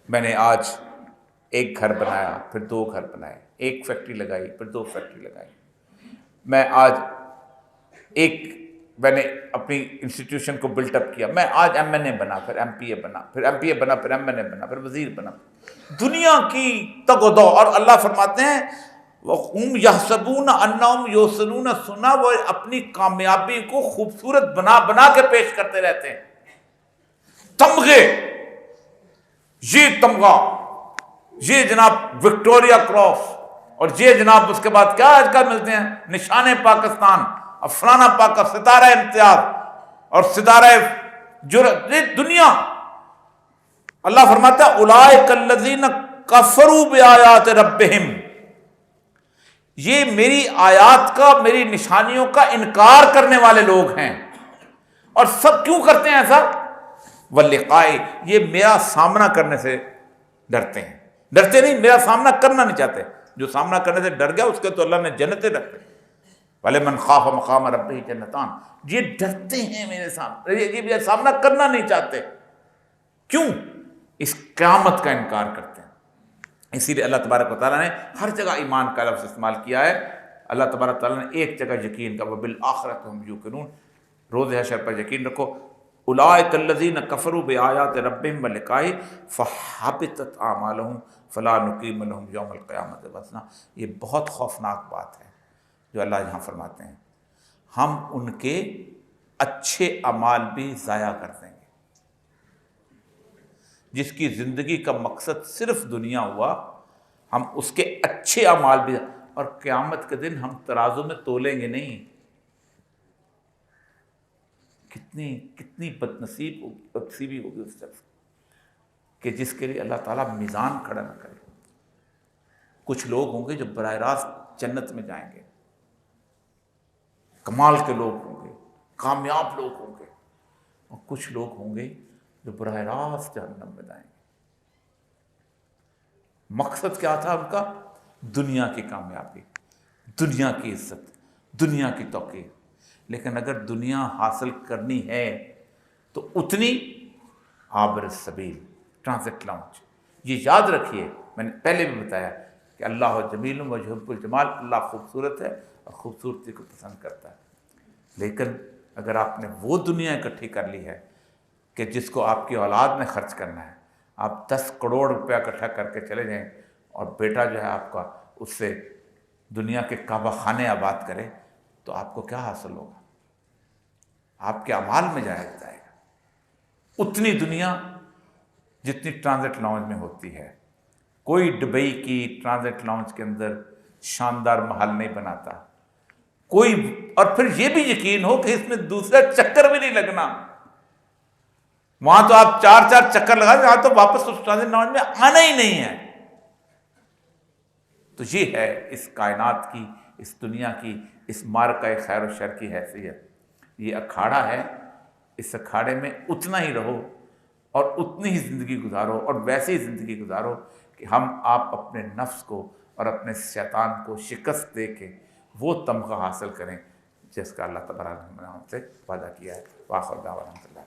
میں نے آج ایک گھر بنایا، پھر 2 گھر بنائے، ایک فیکٹری لگائی، پھر 2 فیکٹری لگائی۔ میں آج میں نے اپنی انسٹیٹیوشن کو بلٹ اپ کیا، میں آج ایم این اے بنا، پھر ایم پی اے بنا، پھر ایم پی اے بنا، پھر ایم این اے بنا، پھر وزیر بنا، دنیا کی تگ و دو۔ اور اللہ فرماتے ہیں وَهُمْ يَحْسَبُونَ أَنَّهُمْ يُحْسِنُونَ صُنْعًا، وہ اپنی کامیابی کو خوبصورت بنا کے پیش کرتے رہتے ہیں۔ تمغے، یہ تمغہ، یہ جناب وکٹوریا کراس، اور یہ جناب اس کے بعد کیا آج کل ملتے ہیں، نشان پاکستان، فلانا پاکستان، ستارہ امتیاز اور ستارہ جرأت، یہ دنیا۔ اللہ فرماتا ہے اولئک الذین کفروا بآیات ربہم، یہ میری آیات کا، میری نشانیوں کا انکار کرنے والے لوگ ہیں۔ اور سب کیوں کرتے ہیں ایسا؟ واللقائے، یہ میرا سامنا کرنے سے ڈرتے ہیں، ڈرتے نہیں، میرا سامنا کرنا نہیں چاہتے۔ جو سامنا کرنے سے ڈر گیا اس کے تو اللہ نے جنتیں رکھ دی، وَلِمَنْ خَافَ مَقَامَ رَبِّهِ جَنَّتَانِ، یہ ڈرتے ہیں میرے سامنے، یہ میرا سامنا کرنا نہیں چاہتے۔ کیوں؟ اس قیامت کا انکار کرتے ہیں۔ اسی لیے اللہ تبارک و تعالیٰ نے ہر جگہ ایمان کا لفظ استعمال کیا ہے۔ اللہ تبارک و تعالیٰ نے ایک جگہ یقین کا، وَبِالْآخِرَةِ هُمْ يُوقِنُونَ، روز حشر پر یقین رکھو۔ اولئک الذین کفروا بآیات ربہم ولقائہ فحبطت اعمالہم فلا نقیم لہم یوم القیامۃ وزنا۔ یہ بہت خوفناک بات ہے جو اللہ یہاں فرماتے ہیں، ہم ان کے اچھے اعمال بھی ضائع کر دیں گے۔ جس کی زندگی کا مقصد صرف دنیا ہوا، ہم اس کے اچھے اعمال بھی، اور قیامت کے دن ہم ترازو میں تولیں گے نہیں۔ کتنی بد نصیبی ہوگی اس شخص کہ جس کے لیے اللہ تعالیٰ میزان کھڑا نہ کرے۔ کچھ لوگ ہوں گے جو براہ راست جنت میں جائیں گے، کمال کے لوگ ہوں گے، کامیاب لوگ ہوں گے، اور کچھ لوگ ہوں گے جو براہ راست جہنم میں جائیں گے۔ مقصد کیا تھا ان کا؟ دنیا کی کامیابی، دنیا کی عزت، دنیا کی توقیر۔ لیکن اگر دنیا حاصل کرنی ہے تو اتنی عابر السبیل، ٹرانزٹ لاؤنج۔ یہ یاد رکھیے، میں نے پہلے بھی بتایا کہ اللہ جمیل و یحب الجمال، اللہ خوبصورت ہے اور خوبصورتی کو پسند کرتا ہے۔ لیکن اگر آپ نے وہ دنیا اکٹھی کر لی ہے کہ جس کو آپ کی اولاد میں خرچ کرنا ہے، آپ 10 کروڑ روپیہ اکٹھا کر کے چلے جائیں اور بیٹا جو ہے آپ کا اس سے دنیا کے کعبہ خانے آباد کرے، تو آپ کو کیا حاصل ہوگا؟ آپ کے اعمال میں جائے گا اتنی دنیا جتنی ٹرانزٹ لاؤنج میں ہوتی ہے۔ کوئی دبئی کی ٹرانزٹ لاؤنج کے اندر شاندار محل نہیں بناتا کوئی، اور پھر یہ بھی یقین ہو کہ اس میں دوسرا چکر بھی نہیں لگنا۔ وہاں تو آپ 4 چکر لگا دیں، وہاں تو واپس اس ٹرانزٹ لاؤنج میں آنا ہی نہیں ہے۔ تو یہ ہے اس کائنات کی، اس دنیا کی، اس معرکہ خیر و شر کی حیثیت۔ یہ اکھاڑا ہے، اس اکھاڑے میں اتنا ہی رہو اور اتنی ہی زندگی گزارو، اور ویسے ہی زندگی گزارو کہ آپ اپنے نفس کو اور اپنے شیطان کو شکست دے کے وہ تمغہ حاصل کریں جس کا اللہ تبارک و تعالیٰ نے ہم سے وعدہ کیا ہے۔ وآخر دعوانا الحمد للہ۔